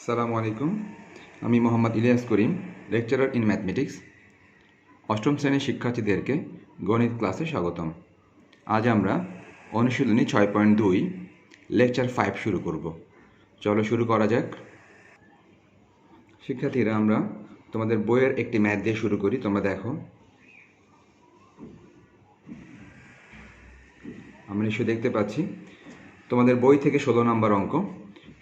আসসালামু আলাইকুম। আমি মোহাম্মদ ইলিয়াস করিম, লেকচারার ইন ম্যাথমেটিক্স। অষ্টম শ্রেণীর শিক্ষার্থীদেরকে গণিত ক্লাসে স্বাগতম। আজ আমরা অনুশীলনী 6.2 লেকচার 5 শুরু করব। চলো শুরু করা যাক। শিক্ষার্থীরা, আমরা তোমাদের বইয়ের একটি ম্যাথ দিয়ে শুরু করি। তোমরা দেখো, আমরা নিশ্চয়ই দেখতে পাচ্ছি তোমাদের বই থেকে 16 নম্বর অঙ্ক।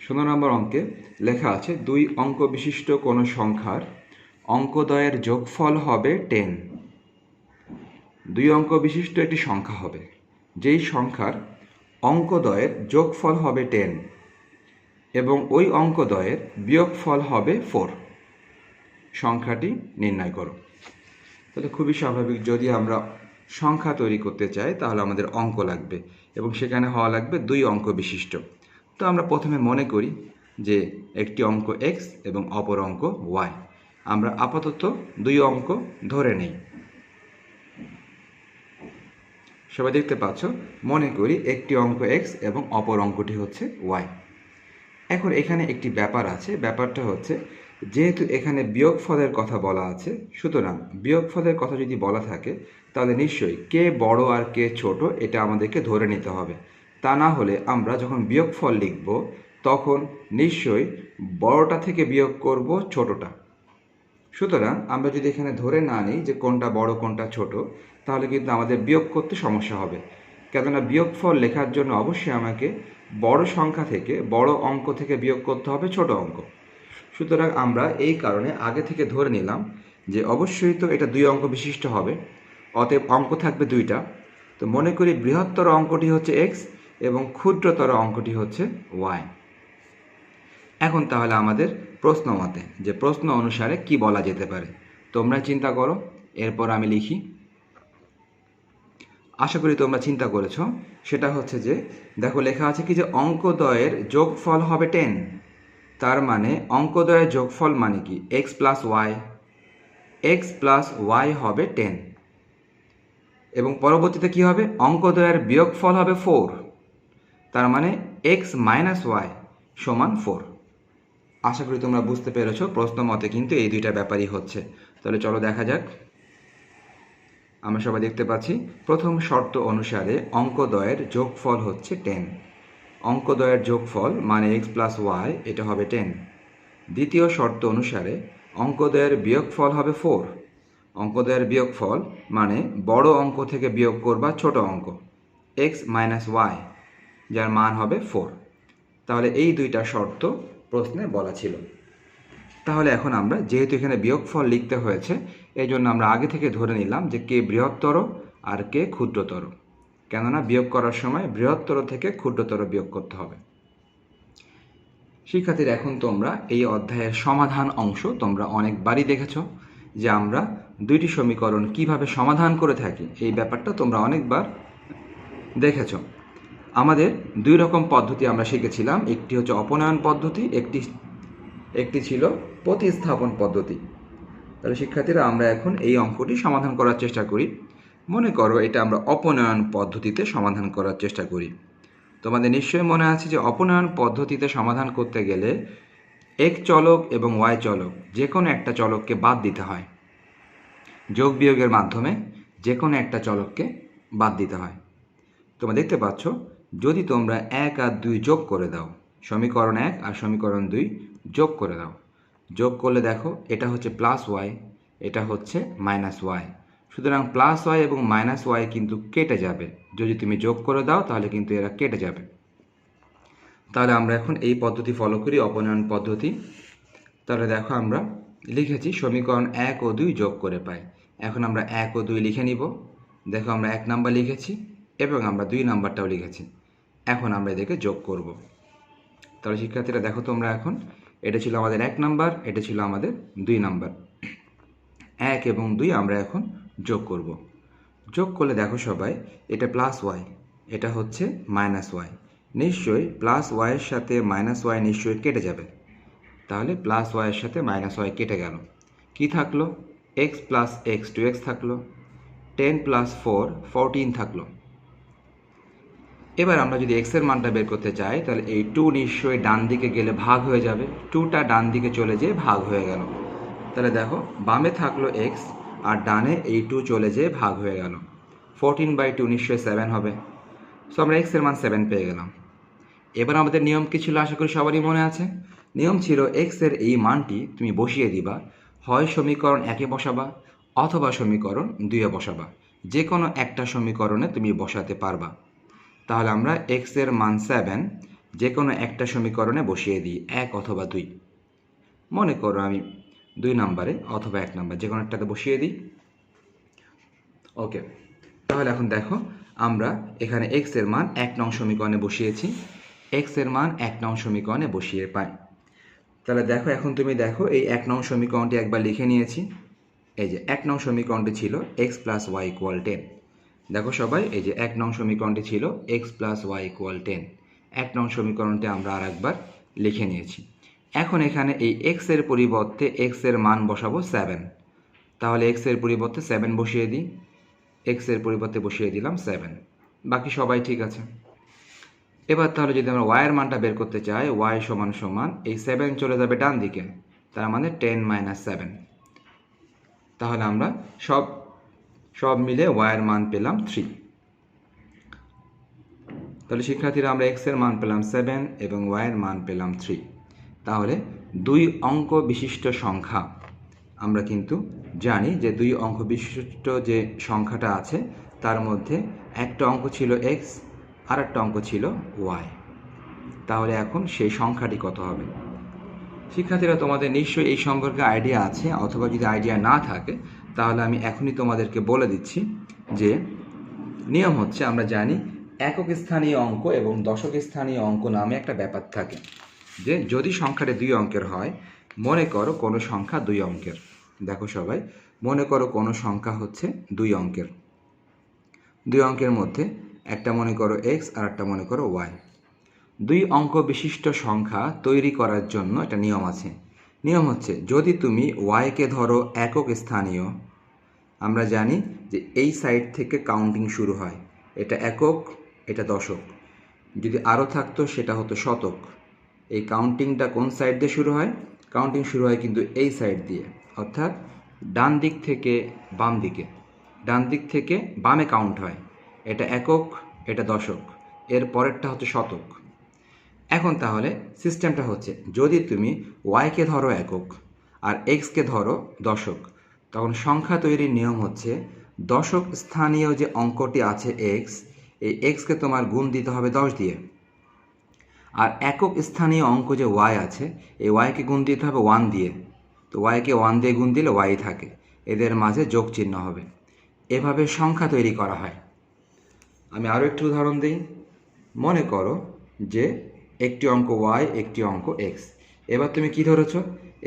16 নম্বর অঙ্কে লেখা আছে 2 অঙ্ক বিশিষ্ট কোনো সংখ্যার অঙ্কদ্বয়ের যোগফল হবে 10। 2 অঙ্ক বিশিষ্ট একটি সংখ্যা হবে, যেই সংখ্যার অঙ্কদ্বয়ের যোগফল হবে 10 এবং ওই অঙ্কদ্বয়ের বিয়োগফল হবে 4। সংখ্যাটি নির্ণয় করো। তাহলে খুবই স্বাভাবিক, যদি আমরা সংখ্যা তৈরি করতে চাই তাহলে আমাদের অঙ্ক লাগবে এবং সেখানে হওয়া লাগবে 2 অঙ্ক বিশিষ্ট। তো আমরা প্রথমে মনে করি যে একটি অঙ্ক x এবং অপর অঙ্ক y। আমরা আপাতত 2 অঙ্ক ধরে নেই। সবাই দেখতে পাচ্ছ, মনে করি একটি অঙ্ক x এবং অপর অঙ্কটি হচ্ছে y। এখন এখানে একটি ব্যাপার আছে, ব্যাপারটা হচ্ছে যেহেতু এখানে বিয়োগফলের কথা বলা আছে, সুতরাং বিয়োগফলের কথা যদি বলা থাকে তাহলে নিশ্চয়ই কে বড় আর কে ছোট এটা আমাদেরকে ধরে নিতে হবে। তা না হলে আমরা যখন বিয়োগফল লিখব তখন নিশ্চয়ই বড়টা থেকে বিয়োগ করব ছোটটা। সুতরাং আমরা যদি এখানে ধরে না নিই যে কোনটা বড় কোনটা ছোট, তাহলে কিন্তু আমাদের বিয়োগ করতে সমস্যা হবে। কেননা বিয়োগফল লেখার জন্য অবশ্যই আমাকে বড় সংখ্যা থেকে, বড় অঙ্ক থেকে বিয়োগ করতে হবে ছোট অঙ্ক। সুতরাং আমরা এই কারণে আগে থেকে ধরে নিলাম যে অবশ্যই তো এটা 2 অঙ্ক বিশিষ্ট হবে, অতএব অঙ্ক থাকবে 2টা। তো মনে করি বৃহত্তর অঙ্কটি হচ্ছে x এবং ক্ষুদ্রতর অঙ্কটি হচ্ছে y। এখন তাহলে আমাদের প্রশ্ন মতে, যে প্রশ্ন অনুসারে কি বলা যেতে পারে তোমরা চিন্তা করো, এরপর আমি লিখি। আশা করি তোমরা চিন্তা করেছো। সেটা হচ্ছে যে দেখো, লেখা আছে কি যে অঙ্কদ্বয়ের যোগফল হবে 10। তার মানে অঙ্কদ্বয়ের যোগফল মানে কি x plus Y. x plus Y হবে 10 এবং পরবর্তীতে কি হবে, অঙ্কদ্বয়ের বিয়োগফল হবে 4। তার মানে x মাইনাস ওয়াই সমান 4। আশা করি তোমরা বুঝতে পেরেছো। প্রশ্ন মতে কিন্তু এই 2টা ব্যাপারই হচ্ছে। তাহলে চলো দেখা যাক। আমরা সবাই দেখতে পাচ্ছি প্রথম শর্ত অনুসারে অঙ্কদ্বয়ের যোগফল হচ্ছে 10। অঙ্কদ্বয়ের যোগফল মানে x প্লাস ওয়াই, এটা হবে 10। দ্বিতীয় শর্ত অনুসারে অঙ্কদ্বয়ের বিয়োগফল হবে 4। অঙ্কদ্বয়ের বিয়োগফল মানে বড় অঙ্ক থেকে বিয়োগ করবা ছোট অঙ্ক x মাইনাস ওয়াই, যার মান হবে 4। তাহলে এই 2টা শর্ত প্রশ্নে বলা ছিল। তাহলে এখন আমরা যেহেতু এখানে বিয়োগফল লিখতে হয়েছে, এই জন্য আমরা আগে থেকে ধরে নিলাম যে কে বৃহত্তর আর কে ক্ষুদ্রতর। কেননা বিয়োগ করার সময় বৃহত্তর থেকে ক্ষুদ্রতর বিয়োগ করতে হবে। শিক্ষার্থীরা, এখন তোমরা এই অধ্যায়ের সমাধান অংশ তোমরা অনেকবারই দেখেছ যে আমরা 2টি সমীকরণ কিভাবে সমাধান করে থাকি, এই ব্যাপারটা তোমরা অনেকবার দেখেছ। আমাদের 2 রকম পদ্ধতি আমরা শিখেছিলাম, একটি হচ্ছে অপনয়ন পদ্ধতি, একটি ছিল প্রতিস্থাপন পদ্ধতি। তাহলে শিক্ষার্থীরা, আমরা এখন এই অঙ্কটি সমাধান করার চেষ্টা করি। মনে করো এটা আমরা অপনয়ন পদ্ধতিতে সমাধান করার চেষ্টা করি। তোমাদের নিশ্চয়ই মনে আছে যে অপনয়ন পদ্ধতিতে সমাধান করতে গেলে x চলক এবং y চলক যে কোনো একটা চলককে বাদ দিতে হয়। যোগ বিয়োগের মাধ্যমে যে কোনো একটা চলককে বাদ দিতে হয়। তোমরা দেখতে পাচ্ছ, যদি তোমরা 1 আর 2 যোগ করে দাও, সমীকরণ 1 আর সমীকরণ 2 যোগ করে দাও, যোগ করলে দেখো এটা হচ্ছে প্লাস ওয়াই, এটা হচ্ছে মাইনাস ওয়াই। সুতরাং প্লাস ওয়াই এবং মাইনাস ওয়াই কিন্তু কেটে যাবে। যদি তুমি যোগ করে দাও তাহলে কিন্তু এরা কেটে যাবে। তাহলে আমরা এখন এই পদ্ধতি ফলো করি, অপনয়ন পদ্ধতি। তাহলে দেখো, আমরা লিখেছি সমীকরণ 1 ও 2 যোগ করে পাই। এখন আমরা 1 ও 2 লিখে নিব। দেখো, আমরা 1 নাম্বার লিখেছি এবং আমরা 2 নাম্বারটাও লিখেছি। এখন আমরা এদেরকে যোগ করব। তাহলে শিক্ষার্থীরা দেখো, তোমরা এখন এটা ছিল আমাদের 1 নাম্বার, এটা ছিল আমাদের 2 নাম্বার। 1 এবং 2 আমরা এখন যোগ করব। যোগ করলে দেখো সবাই, এটা প্লাস ওয়াই, এটা হচ্ছে মাইনাস ওয়াই। নিশ্চয়ই প্লাস ওয়াইয়ের সাথে মাইনাস ওয়াই নিশ্চয়ই কেটে যাবে। তাহলে প্লাস ওয়াইয়ের সাথে মাইনাস ওয়াই কেটে গেল। কি থাকলো? x প্লাস এক্স 2x থাকলো। 10 প্লাস 4 14 থাকলো। এবার আমরা যদি x এর মানটা বের করতে চাই তাহলে এই 2 নিশ্চয়ই ডান দিকে গেলে ভাগ হয়ে যাবে, 2টা ডান দিকে চলে যেয়ে ভাগ হয়ে গেল। তাহলে দেখো বামে থাকলো x আর ডানে এই 2 চলে যেয়ে ভাগ হয়ে গেল। 14/2 নিশ্চয়ই 7 হবে। সো আমরা x এর মান 7 পেয়ে গেলাম। এবার আমাদের নিয়ম কি ছিল আশা করি সবারই মনে আছে। নিয়ম ছিল x এর এই মানটি তুমি বসিয়ে দিবা, হয় সমীকরণ 1-এ বসাবা অথবা সমীকরণ 2-এ বসাবা, যে কোনো একটা সমীকরণে তুমি বসাতে পারবা। তাহলে আমরা x এর মান 7 যে কোনো একটা সমীকরণে বসিয়ে দিই, 1 অথবা 2। মনে করো আমি 2 নম্বরে অথবা 1 নম্বর যে কোনো একটাতে বসিয়ে দিই। ওকে, তাহলে এখন দেখো আমরা এখানে x এর মান 1 নং সমীকরণে বসিয়েছি, x এর মান 1 নং সমীকরণে বসিয়ে পাই। তাহলে দেখো এখন তুমি দেখো এই 1 নং সমীকরণটি একবার লিখে নিয়েছি। এই যে 1 নং সমীকরণটি ছিল x + y = 10। দেখো সবাই এই যে 1 নং সমীকরণটি ছিল x + y = 10। 1 নং সমীকরণটি আমরা আরেকবার লিখে নিয়েছি। এখন এখানে এই x এর পরিবর্তে x এর মান বসাবো 7। তাহলে x এর পরিবর্তে 7 বসিয়ে দিই, x এর পরিবর্তে বসিয়ে দিলাম 7। বাকি সবাই ঠিক আছে। এবার তাহলে যদি আমরা y এর মানটা বের করতে চাই, y সমান এই 7 চলে যাবে ডান দিকে, তার মানে 10 - 7। তাহলে আমরা সব মিলে y এর মান পেলাম 3। তাহলে শিক্ষার্থীরা আমরা x এর মান পেলাম 7 এবং y এর মান পেলাম 3। তাহলে 2 অঙ্ক বিশিষ্ট সংখ্যা, আমরা কিন্তু জানি যে 2 অঙ্ক বিশিষ্ট যে সংখ্যাটা আছে তার মধ্যে একটা অঙ্ক ছিল x আর একটা অঙ্ক ছিল y। তাহলে এখন সেই সংখ্যাটি কত হবে? শিক্ষার্থীরা তোমাদের নিশ্চয়ই এই সম্পর্কে আইডিয়া আছে, অথবা যদি আইডিয়া না থাকে তাহলে আমি এখনই তোমাদেরকে বলে দিচ্ছি যে নিয়ম হচ্ছে, আমরা জানি একক স্থানীয় অঙ্ক এবং দশক স্থানীয় অঙ্ক নামে একটা ব্যাপার থাকে, যে যদি সংখ্যাটি 2 অঙ্কের হয়, মনে করো কোনো সংখ্যা 2 অঙ্কের। দেখো সবাই, মনে করো কোনো সংখ্যা হচ্ছে 2 অঙ্কের। 2 অঙ্কের মধ্যে একটা মনে করো x আর একটা মনে করো y। 2 অঙ্ক বিশিষ্ট সংখ্যা তৈরি করার জন্য একটা নিয়ম আছে। নিয়ম হচ্ছে, যদি তুমি y কে ধরো একক স্থানীয়, আমরা জানি যে এই সাইড থেকে কাউন্টিং শুরু হয়, এটা একক, এটা দশক। যদি আরও থাকতো সেটা হতো শতক। এই কাউন্টিংটা কোন সাইড দিয়ে শুরু হয়? কাউন্টিং শুরু হয় কিন্তু এই সাইড দিয়ে, অর্থাৎ ডান দিক থেকে বাম দিকে। ডান দিক থেকে বামে কাউন্ট হয়, এটা একক, এটা দশক, এর পরেরটা হচ্ছে শতক। এখন তাহলে সিস্টেমটা হচ্ছে, যদি তুমি ওয়াইকে ধরো একক আর এক্সকে ধরো দশক, তখন সংখ্যা তৈরির নিয়ম হচ্ছে, দশক স্থানীয় যে অঙ্কটি আছে এক্স, এই এক্সকে তোমার গুণ দিতে হবে 10 দিয়ে। আর একক স্থানীয় অঙ্ক যে ওয়াই আছে, এই ওয়াইকে গুণ দিতে হবে 1 দিয়ে। তো ওয়াইকে 1 দিয়ে গুণ দিলে ওয়াই থাকে, এদের মাঝে যোগ চিহ্ন হবে। এভাবে সংখ্যা তৈরি করা হয়। আমি আরও একটি উদাহরণ দিই। মনে করো যে একটি অঙ্ক ওয়াই, একটি অঙ্ক এক্স। এবার তুমি কি ধরেছ?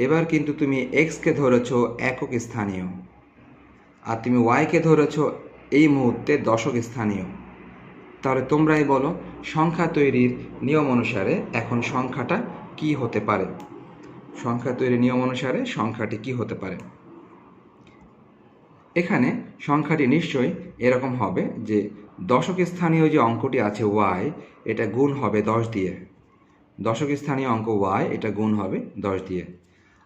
এবার কিন্তু তুমি এক্সকে ধরেছ একক স্থানীয়, আর তুমি ওয়াইকে ধরেছ এই মুহূর্তে দশক স্থানীয়। তাহলে তোমরাই বলো, সংখ্যা তৈরির নিয়ম অনুসারে এখন সংখ্যাটা কি হতে পারে? সংখ্যা তৈরির নিয়ম অনুসারে সংখ্যাটি কি হতে পারে? এখানে সংখ্যাটি নিশ্চয়ই এরকম হবে যে দশক স্থানীয় যে অঙ্কটি আছে ওয়াই, এটা গুণ হবে 10 দিয়ে। দশক স্থানীয় অঙ্ক ওয়াই, এটা গুণ হবে 10 দিয়ে।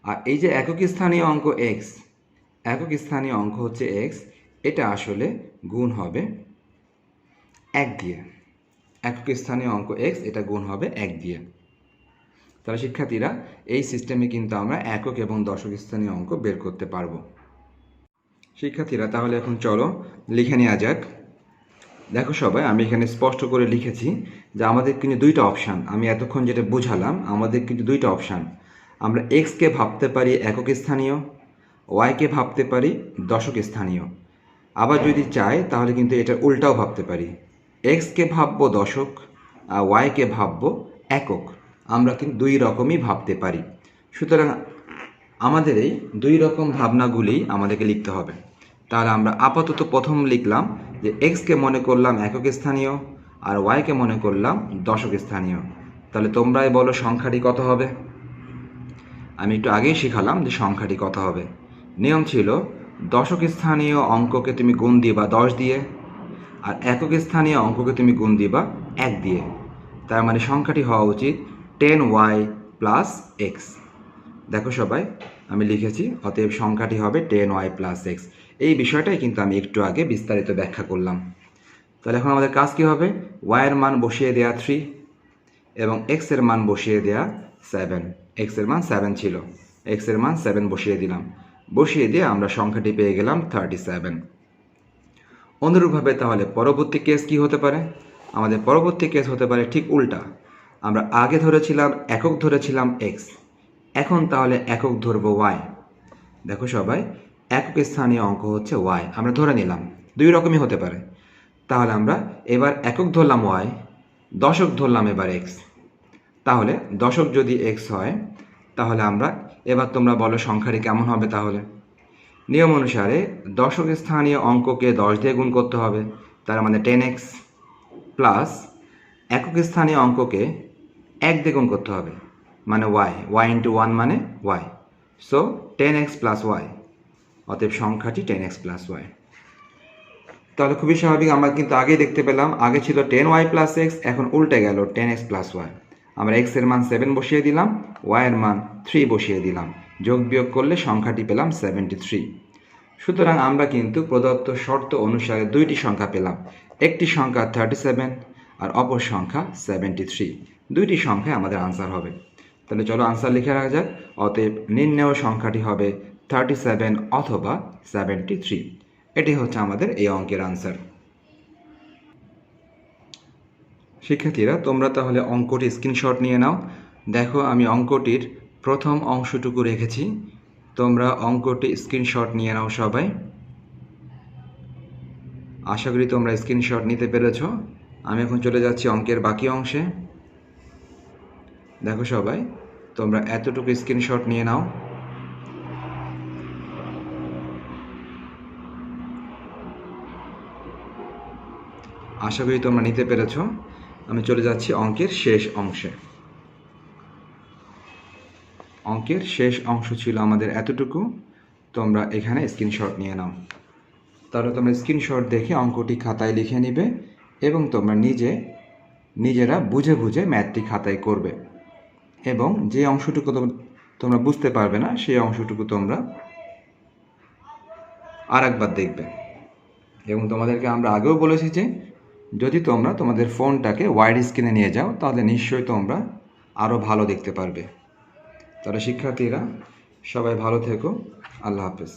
আর এই যে একক স্থানীয় অঙ্ক এক্স, একক স্থানীয় অঙ্ক হচ্ছে এক্স, এটা আসলে গুণ হবে 1 দিয়ে। একক স্থানীয় অঙ্ক এক্স, এটা গুণ হবে 1 দিয়ে। তাহলে শিক্ষার্থীরা, এই সিস্টেমে কিন্তু আমরা একক এবং দশক স্থানীয় অঙ্ক বের করতে পারবো। শিক্ষার্থীরা, তাহলে এখন চলো লিখে নেওয়া যাক। দেখো সবাই, আমি এখানে স্পষ্ট করে লিখেছি যে আমাদের কিন্তু 2টা অপশান। আমি এতক্ষণ যেটা বুঝালাম, আমাদের কিন্তু 2টা অপশান। আমরা এক্সকে ভাবতে পারি একক স্থানীয়, ওয়াইকে ভাবতে পারি দশক স্থানীয়। আবার যদি চাই তাহলে কিন্তু এটা উল্টাও ভাবতে পারি, এক্সকে ভাববো দশক আর ওয়াইকে ভাববো একক। আমরা কিন্তু 2 রকমই ভাবতে পারি। সুতরাং আমাদের এই 2 রকম ভাবনাগুলি আমাদেরকে লিখতে হবে। তাহলে আমরা আপাতত প্রথম লিখলাম যে এক্সকে মনে করলাম একক স্থানীয় আর ওয়াইকে মনে করলাম দশক স্থানীয়। তাহলে তোমরাই বলো সংখ্যাটি কত হবে? আমি একটু আগেই শিখালাম যে সংখ্যাটি কত হবে। নিয়ম ছিল, দশক স্থানীয় অঙ্ককে তুমি গুণ দিবা 10 দিয়ে, আর একক স্থানীয় অঙ্ককে তুমি গুণ দিবা 1 দিয়ে, তার মানে সংখ্যাটি হওয়া উচিত 10y প্লাস এক্স। দেখো সবাই, আমি লিখেছি, অতএব সংখ্যাটি হবে 10y প্লাস এক্স। এই বিষয়টাই কিন্তু আমি একটু আগে বিস্তারিত ব্যাখ্যা করলাম। তাহলে এখন আমাদের কাজ কী হবে? y এর মান বসিয়ে দেওয়া 3 এবং x এর মান বসিয়ে দেওয়া 7। x এর মান 7 ছিল, x এর মান 7 বসিয়ে দিলাম। বসিয়ে দিয়ে আমরা সংখ্যাটি পেয়ে গেলাম 37। অনুরূপভাবে তাহলে পরবর্তী কেস কি হতে পারে? আমাদের পরবর্তী কেস হতে পারে ঠিক উল্টা। আমরা আগে ধরেছিলাম একক, ধরেছিলাম x, এখন তাহলে একক ধরব y। দেখো সবাই, একক স্থানীয় অঙ্ক হচ্ছে y, আমরা ধরে নিলাম। দুই রকমই হতে পারে। তাহলে আমরা এবার একক ধরলাম y, দশক ধরলাম এবার x। তাহলে দশক যদি x হয়, তাহলে আমরা এবার তোমরা বলো সংখ্যাটি কেমন হবে? তাহলে নিয়ম অনুসারে দশক স্থানীয় অঙ্ককে 10 দিয়ে গুণ করতে হবে, তার মানে 10x, প্লাস একক স্থানীয় অঙ্ককে 1 দিয়ে গুণ করতে হবে, মানে y ইন্টু 1 মানে y। So 10x plus y, অতএব সংখ্যাটি 10x প্লাস y। তাহলে খুবই স্বাভাবিক, আমরা কিন্তু আগেই দেখতে পেলাম, আগে ছিল 10y প্লাস এক্স, এখন উল্টে গেল 10x প্লাস ওয়াই। আমরা x এর মান 7 বসিয়ে দিলাম, y এর মান 3 বসিয়ে দিলাম, যোগ বিয়োগ করলে সংখ্যাটি পেলাম 73। সুতরাং আমরা কিন্তু প্রদত্ত শর্ত অনুসারে দুইটি সংখ্যা পেলাম, একটি সংখ্যা 37 আর অপর সংখ্যা 73। দুইটি সংখ্যায় আমাদের আনসার হবে। তাহলে চলো আনসার লিখে রাখা যাক। অতএব নির্ণেয় সংখ্যাটি হবে 37 অথবা 73। এটি হচ্ছে আমাদের এই অঙ্কের আনসার। শিক্ষার্থীরা, তোমরা তাহলে অঙ্কটি স্ক্রিনশট নিয়ে নাও। দেখো, আমি অঙ্কটির প্রথম অংশটুকু রেখেছি, তোমরা অঙ্কটি স্ক্রিনশট নিয়ে নাও সবাই। আশা করি তোমরা স্ক্রিনশট নিতে পেরেছ। আমি এখন চলে যাচ্ছি অঙ্কের বাকি অংশে। দেখো সবাই, তোমরা এতটুকু স্ক্রিনশট নিয়ে নাও। আশা করি তোমরা নিতে পেরেছ। আমি চলে যাচ্ছি অঙ্কের শেষ অংশে। অঙ্কের শেষ অংশ ছিল আমাদের এতটুকু, তোমরা এখানে স্ক্রিনশট নিয়ে নাও। তাহলে তোমরা স্ক্রিনশট দেখে অঙ্কটি খাতায় লিখে নিবে এবং তোমরা নিজেরা বুঝে বুঝে ম্যাথটি খাতায় করবে। এবং যে অংশটুকু তোমরা বুঝতে পারবে না, সেই অংশটুকু তোমরা আর একবার দেখবে। এবং তোমাদেরকে আমরা আগেও বলেছি যে যদি তোমরা তোমাদের ফোনটাকে ওয়াইড স্ক্রিনে নিয়ে যাও, তাহলে নিশ্চয়ই তোমরা আরও ভালো দেখতে পারবে। তাহলে শিক্ষার্থীরা, সবাই ভালো থেকো। আল্লাহ হাফেজ।